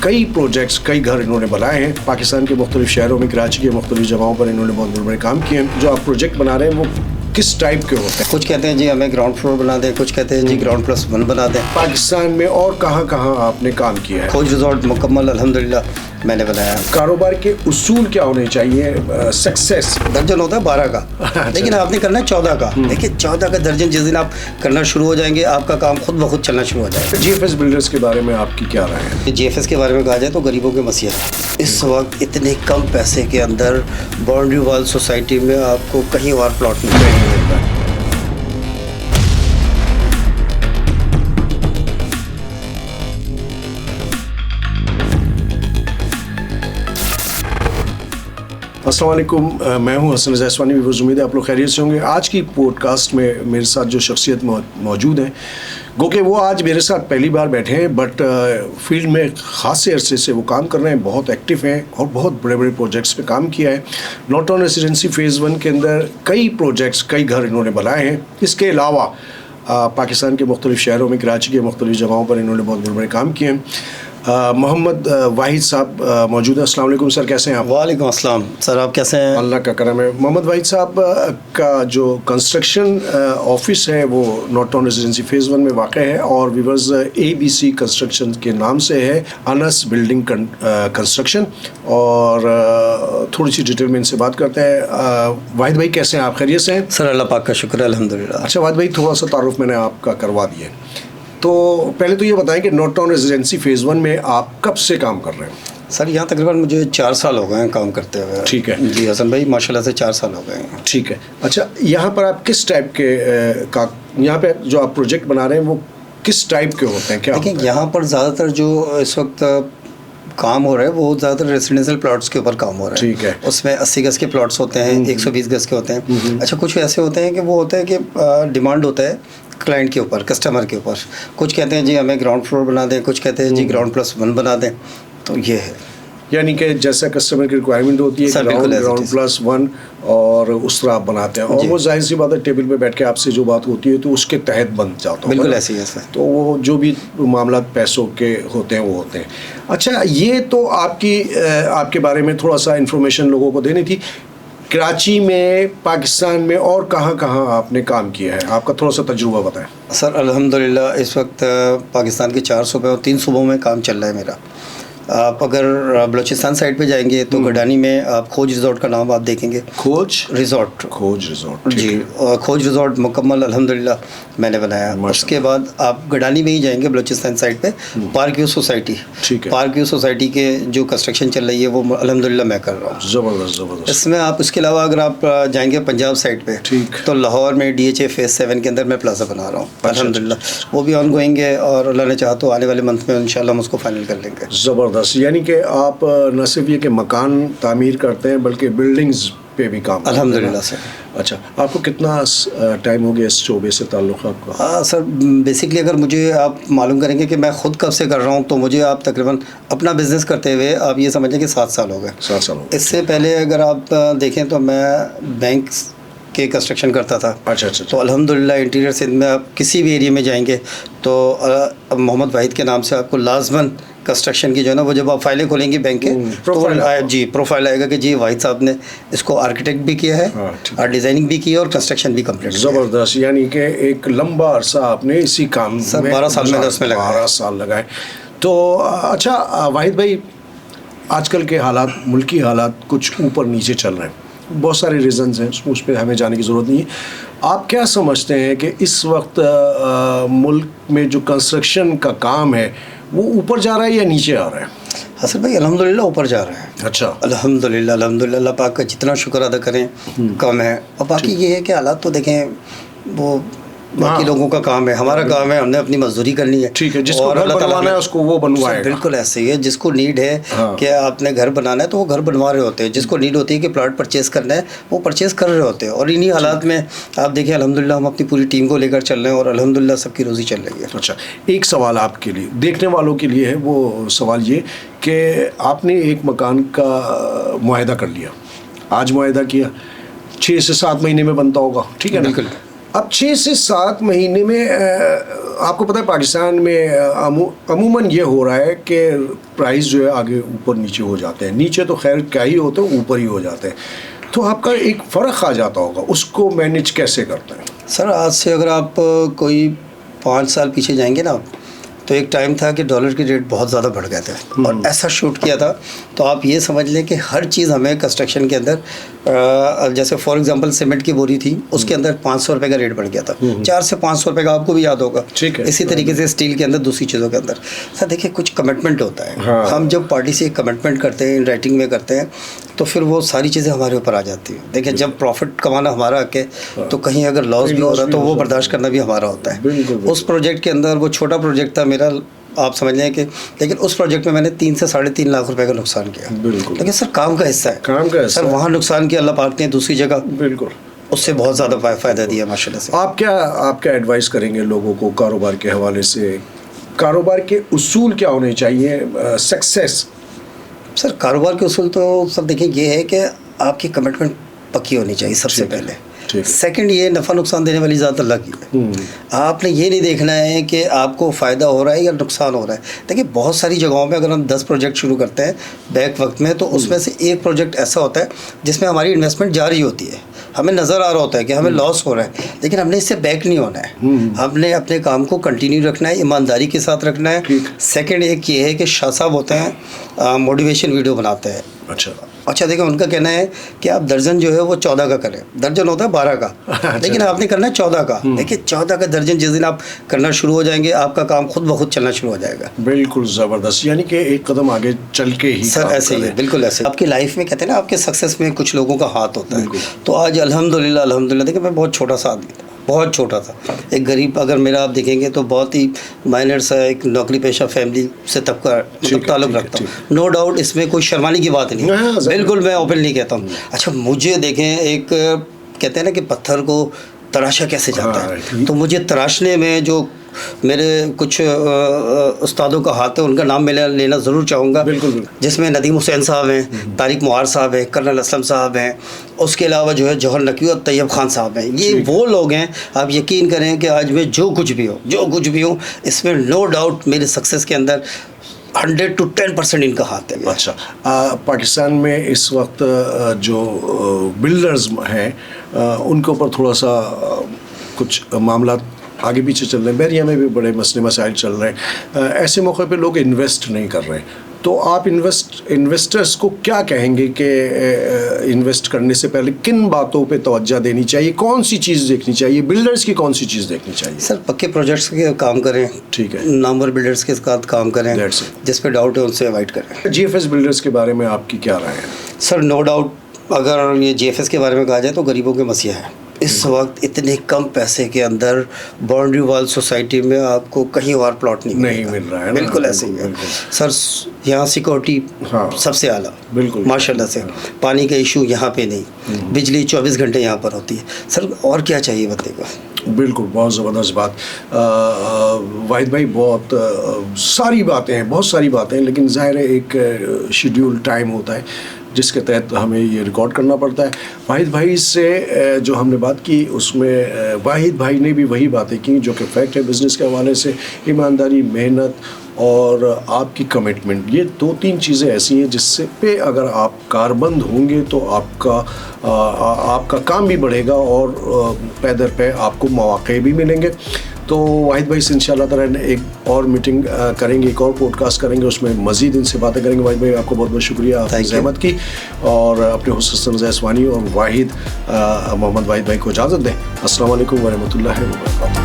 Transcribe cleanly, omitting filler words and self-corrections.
कई प्रोजेक्ट्स, कई घर इन्होंने बनाए हैं। पाकिस्तान के मुख्तलिफ शहरों में, कराची के मुख्तलिफ जगहों पर इन्होंने बहुत बड़े काम किए हैं। जो आप प्रोजेक्ट बना रहे हैं वो किस टाइप के होते हैं? कुछ कहते हैं जी हमें ग्राउंड फ्लोर बना दें, कुछ कहते हैं जी ग्राउंड प्लस 1 बना दें। पाकिस्तान में और कहाँ कहाँ आपने काम किया है? खोज रिजॉर्ट मुकम्मल अल्हम्दुलिल्लाह मैंने बनाया। कारोबार के उसूल क्या होने चाहिए? सक्सेस दर्जन होता है 12 का, लेकिन आपने करना है 14 का। देखिए 14 का दर्जन जिस दिन आप करना शुरू हो जाएंगे, आपका काम खुद ब खुद चलना शुरू हो जाएगा। जीएफएस बिल्डर्स के बारे में आपकी क्या राय है? जीएफएस के बारे में कहा जाए तो गरीबों के मसीहा। इस वक्त इतने कम पैसे के अंदर बाउंड्री वाल सोसाइटी में आपको कहीं और प्लॉट नहीं मिलता। अस्सलाम वालेकुम, मैं हूं हसन जैसवानी। व्यूअर्स, उम्मीद है आप लोग खैरियत से होंगे। आज की पॉडकास्ट में मेरे साथ जो शख्सियत मौजूद हैं, गो कि वो आज मेरे साथ पहली बार बैठे हैं, बट फील्ड में ख़ासे अरसे से वो काम कर रहे हैं, बहुत एक्टिव हैं और बहुत बड़े बड़े प्रोजेक्ट्स पे काम किया है। नॉट टाउन रेजिडेंसी फ़ेज़ 1 के अंदर कई प्रोजेक्ट्स, कई घर इन्होंने बनाए हैं। इसके अलावा पाकिस्तान के मुख्तलिफ शहरों में, कराची के मुख्तलिफ जगहों पर इन्होंने बहुत बड़े बड़े काम किए हैं। मोहम्मद वाहिद साहब मौजूद हैं। अस्सलाम वालेकुम सर, कैसे हैं आप? वालेकुम अस्सलाम सर, आप कैसे हैं? अल्लाह का करम है। मोहम्मद वाहिद साहब का जो कंस्ट्रक्शन ऑफिस है वो नॉर्थ टाउन रेजिडेंसी फ़ेज़ 1 में वाक़ है और व्यूअर्स ABC कंस्ट्रक्शन के नाम से है, अनस बिल्डिंग कंस्ट्रक्शन। और थोड़ी सी डिटेल में इनसे बात करते हैं। वाहिद भाई कैसे हैं आप? खैरियत से हैं? सर अल्लाह पाक का शुक्र है अल्हम्दुलिल्लाह। अच्छा वाहिद भाई, थोड़ा सा तारुफ मैंने आपका करवा दिया। तो पहले तो ये बताएं कि नॉर्थ टाउन रेजिडेंसी फ़ेज़ 1 में आप कब से काम कर रहे हैं? सर यहाँ तकरीबन मुझे 4 साल हो गए हैं काम करते हुए। ठीक है जी हसन भाई, माशाल्लाह से 4 साल हो गए हैं। ठीक है। अच्छा, यहाँ पर आप किस टाइप के यहाँ पे जो आप प्रोजेक्ट बना रहे हैं वो किस टाइप के होते हैं? क्या देखिए यहाँ पर ज़्यादातर जो इस वक्त काम हो रहा है वो ज़्यादातर रेसिडेंशियल प्लॉट्स के ऊपर काम हो रहा है। ठीक है। उसमें 80 गज़ के प्लॉट्स होते हैं, 120 गज़ के होते हैं। अच्छा, कुछ ऐसे होते हैं कि वो होता है कि डिमांड होता है क्लाइंट के ऊपर, कस्टमर के ऊपर। कुछ कहते हैं जी हमें ग्राउंड फ्लोर बना दें, कुछ कहते हैं जी ग्राउंड प्लस 1 बना दें। तो ये है, यानी कि जैसा कस्टमर की रिक्वायरमेंट होती है, ग्राउंड प्लस 1 और उस तरह आप बनाते हैं और वो जाहिर सी बात है टेबल पे बैठ के आपसे जो बात होती है तो उसके तहत बन जाता है। बिल्कुल ऐसे ही है सर। तो वो जो भी मामला पैसों के होते हैं वो होते हैं। अच्छा, ये तो आपके बारे में थोड़ा सा इन्फॉर्मेशन लोगों को देनी थी। कराची में, पाकिस्तान में और कहाँ कहाँ आपने काम किया है? आपका थोड़ा सा तजुर्बा बताएं। सर अल्हम्दुलिल्लाह इस वक्त पाकिस्तान के 4 सूबे और 3 सूबों में काम चल रहा है मेरा। आप अगर बलूचिस्तान साइड पे जाएंगे तो गडानी में आप खोज रिजॉर्ट का नाम आप देखेंगे। खोज रिजॉर्ट जी, और खोज रिजॉर्ट मुकम्मल अल्हम्दुलिल्लाह मैंने बनाया। उसके बाद आप गडानी में ही जाएंगे बलूचिस्तान साइड पे, पार्क व्यू सोसाइटी। ठीक है। पार्क व्यू सोसाइटी के जो कंस्ट्रक्शन चल रही है वो अल्हम्दुलिल्लाह मैं कर रहा हूँ। ज़बरदस्त। इसमें आप इसके अलावा अगर आप जाएंगे पंजाब साइड पे, ठीक, तो लाहौर में DHA फ़ेज़ 7 के अंदर मैं प्लाजा बना रहा हूँ अल्हम्दुलिल्लाह। वो भी ऑन गोइंग है और अल्लाह ने चाहा तो आने वाले मंथ में इंशाल्लाह हम उसको फाइनल कर लेंगे। ज़बरदस्त। यानी कि आप न सिर्फ ये कि मकान तामीर करते हैं बल्कि बिल्डिंग्स पे भी काम अल्हम्दुलिल्लाह सर। अच्छा, आपको कितना टाइम हो गया इस शोबे से ताल्लुक़ आपका? हाँ सर, बेसिकली अगर मुझे आप मालूम करेंगे कि मैं ख़ुद कब से कर रहा हूँ तो मुझे आप तकरीबन अपना बिज़नेस करते हुए आप ये समझें कि 7 साल हो गए। 7 साल हो गए। इससे पहले अगर आप देखें तो मैं बैंक के कंस्ट्रक्शन करता था। अच्छा। तो अल्हम्दुलिल्लाह इंटीरियर सिंध में आप किसी भी एरिया में जाएंगे तो मोहम्मद वाहिद के नाम से आपको लाजमन कंस्ट्रक्शन की जो है ना, वो जब आप फाइलें खोलेंगे बैंक के तो जी प्रोफाइल आएगा कि जी वाहिद साहब ने इसको आर्किटेक्ट भी किया है और डिज़ाइनिंग भी की है और कंस्ट्रक्शन भी कंप्लीट। ज़बरदस्त। यानी कि एक लंबा अरसा आपने इसी काम में 12 साल में उसमें लगाए। 12 साल लगाए। तो अच्छा वाहिद भाई, आजकल के हालात, मुल्की हालात कुछ ऊपर नीचे चल रहे हैं, बहुत सारे रीज़न्स हैं, उस पर हमें जाने की ज़रूरत नहीं है। आप क्या समझते हैं कि इस वक्त मुल्क में जो कंस्ट्रक्शन का काम है वो ऊपर जा रहा है या नीचे आ रहा है? हसन भाई अल्हम्दुलिल्लाह ऊपर जा रहा है। अच्छा, अल्हम्दुलिल्लाह अल्लाह पाक का जितना शुक्र अदा करें कम है। और बाकी ये है कि हालात तो देखें, वो बाकी लोगों का काम है, हमारा काम है, हमने अपनी मजदूरी करनी है। ठीक है, जिसको घर बनवाना है उसको वो बनवाएगा। बिल्कुल ऐसे ही है, जिसको नीड है कि आपने घर बनाना है तो वो घर बनवा रहे होते हैं, जिसको नीड होती है कि प्लॉट परचेज़ करना है वो परचेज़ कर रहे होते हैं। और इन्हीं हालात में आप देखिए अल्हम्दुलिल्लाह हम अपनी पूरी टीम को लेकर चल रहे हैं और अल्हम्दुलिल्लाह सबकी रोज़ी चल रही है। अच्छा, एक सवाल आपके लिए, देखने वालों के लिए है, वो सवाल ये कि आपने एक मकान का मुआहदा कर लिया, आज मुआहदा किया, 6 से 7 महीने में बनता होगा, ठीक है ना? बिल्कुल। अब 6 से 7 महीने में आपको पता है पाकिस्तान में अमूमन ये हो रहा है कि प्राइस जो है आगे ऊपर नीचे हो जाते हैं, नीचे तो खैर क्या ही होते हैं, ऊपर ही हो जाते हैं। तो आपका एक फ़र्क आ जाता होगा, उसको मैनेज कैसे करते हैं? सर आज से अगर आप कोई 5 साल पीछे जाएंगे ना, तो एक टाइम था कि डॉलर की रेट बहुत ज़्यादा बढ़ गए थे और ऐसा शूट किया था। तो आप ये समझ लें कि हर चीज़ हमें कंस्ट्रक्शन के अंदर जैसे फॉर एग्जांपल सीमेंट की बोरी थी, उसके अंदर 500 रुपये का रेट बढ़ गया था, 4 से 500 रुपये का, आपको भी याद होगा। ठीक है। इसी तरीके से स्टील के अंदर, दूसरी चीज़ों के अंदर। सर देखिए, कुछ कमिटमेंट होता है। हाँ। हम जब पार्टी से एक कमिटमेंट करते हैं, इन राइटिंग में करते हैं, तो फिर वो सारी चीज़ें हमारे ऊपर आ जाती हैं। देखिए, जब प्रॉफिट कमाना हमारा हक है, तो कहीं अगर लॉस भी हो रहा है तो वो बर्दाश्त करना भी हमारा होता है। उस प्रोजेक्ट के अंदर, वो छोटा प्रोजेक्ट था मेरा, आप समझ लें कि, लेकिन उस प्रोजेक्ट में मैंने 3 से 3.5 लाख रुपए का नुकसान किया। बिल्कुल। लेकिन सर काम का हिस्सा है, काम का हिस्सा सर। वहाँ नुकसान किया, अल्लाह पाक ने दूसरी जगह बिल्कुल उससे बहुत ज़्यादा फ़ायदा दिया माशाल्लाह से। आप क्या एडवाइस करेंगे लोगों को कारोबार के हवाले से? कारोबार के उसूल क्या होने चाहिए सक्सेस? सर कारोबार के उसूल तो सब देखिए, ये है कि आपकी कमिटमेंट पक्की होनी चाहिए सबसे पहले। सेकंड, ये नफ़ा नुकसान देने वाली ज़ात अल्लाह की है। आपने ये नहीं देखना है कि आपको फ़ायदा हो रहा है या नुकसान हो रहा है। देखिए, बहुत सारी जगहों में अगर हम 10 प्रोजेक्ट शुरू करते हैं बैक वक्त में, तो उसमें से एक प्रोजेक्ट ऐसा होता है जिसमें हमारी इन्वेस्टमेंट जारी होती है, हमें नज़र आ रहा होता है कि हमें लॉस हो रहा है, लेकिन हमने इससे बैक नहीं होना है। हमने अपने काम को कंटिन्यू रखना है, ईमानदारी के साथ रखना है। सेकंड एक ये है कि शाह साहब होते हैं, मोटिवेशन वीडियो बनाते हैं। अच्छा देखिए, उनका कहना है कि आप दर्जन जो है वो 14 का करें। दर्जन होता है 12 का, लेकिन आपने करना है 14 का। देखिए, 14 का दर्जन जिस दिन आप करना शुरू हो जाएंगे, आपका काम खुद ब खुद चलना शुरू हो जाएगा। बिल्कुल ज़बरदस्त, यानी कि एक कदम आगे चल के ही सर ऐसे ही है, बिल्कुल ऐसे। आपकी लाइफ में कहते हैं ना, आपके सक्सेस में कुछ लोगों का हाथ होता है। तो आज अल्हम्दुलिल्लाह देखिए, मैं बहुत छोटा सा आदमी था, बहुत छोटा था, एक गरीब, अगर मेरा आप देखेंगे तो बहुत ही माइनर सा एक नौकरी पेशा फैमिली से तबका ताल्लुक़ रखता हूँ। नो डाउट, इसमें कोई शर्माने की बात नहीं है, बिल्कुल मैं ओपनली कहता हूँ। अच्छा, मुझे देखें, एक कहते हैं ना कि पत्थर को तराशा कैसे जाता है, तो मुझे तराशने में जो मेरे कुछ उस्तादों का हाथ है, उनका नाम मैं लेना ज़रूर चाहूँगा। बिल्कुल। जिसमें नदीम हुसैन साहब हैं, तारिक मुआर साहब हैं, कर्नल असलम साहब हैं, उसके अलावा जो है जौहर नकवी और तैयब खान साहब हैं। ये वो लोग हैं, आप यकीन करें कि आज मैं जो कुछ भी हूँ, इसमें नो डाउट मेरे सक्सेस के अंदर 100 to 10% इनका हाथ है। अच्छा, पाकिस्तान में इस वक्त जो बिल्डर्स हैं, उनके ऊपर थोड़ा सा कुछ मामला आगे पीछे चल रहे हैं, बैरिया में भी बड़े मसले मसाइल चल रहे हैं। ऐसे मौके पे लोग इन्वेस्ट नहीं कर रहे, तो आप इन्वेस्टर्स को क्या कहेंगे कि इन्वेस्ट करने से पहले किन बातों पे तवज्जो देनी चाहिए, कौन सी चीज़ देखनी चाहिए, बिल्डर्स की कौन सी चीज़ देखनी चाहिए? सर पक्के प्रोजेक्ट्स के काम करें, ठीक है, नामवर बिल्डर्स के साथ काम करें, जिस पे डाउट है उनसे अवॉइड करें। GFS बिल्डर्स के बारे में आपकी क्या राय है? सर नो डाउट, अगर ये GFS के बारे में कहा जाए तो गरीबों के मसीहा है। इस वक्त इतने कम पैसे के अंदर बाउंड्री वाल सोसाइटी में आपको कहीं और प्लॉट नहीं मिल रहा है। बिल्कुल ऐसे ही है सर, यहाँ सिक्योरिटी सबसे आला, बिल्कुल माशाल्लाह से। पानी का इशू यहाँ पे नहीं, बिजली 24 घंटे यहाँ पर होती है। सर और क्या चाहिए बंदे को? बिल्कुल, बहुत ज़बरदस्त बात। वाहिद भाई, बहुत सारी बातें हैं, बहुत सारी बातें हैं, लेकिन ज़ाहिर है एक शेड्यूल टाइम होता है जिसके तहत हमें ये रिकॉर्ड करना पड़ता है। वाहिद भाई से जो हमने बात की, उसमें वाहिद भाई ने भी वही बातें की जो कि फैक्ट है बिज़नेस के हवाले से। ईमानदारी, मेहनत और आपकी कमिटमेंट, ये 2-3 चीज़ें ऐसी हैं जिससे पे अगर आप कारबंद होंगे तो आपका काम भी बढ़ेगा और पै दर पे आपको मौक़े भी मिलेंगे। तो वाहिद भाई से इंशाअल्लाह ताला एक और मीटिंग करेंगे, एक और पॉडकास्ट करेंगे, उसमें मज़ीद इनसे बातें करेंगे। वाहिद भाई, आपको बहुत बहुत शुक्रिया, आपकी ज़हमत की, और अपने हुस्न ज़ैसवानी और वाहिद मोहम्मद वाहिद भाई को इजाज़त दें। अस्सलाम वालेकुम व रहमतुल्लाहि व बरकातहू।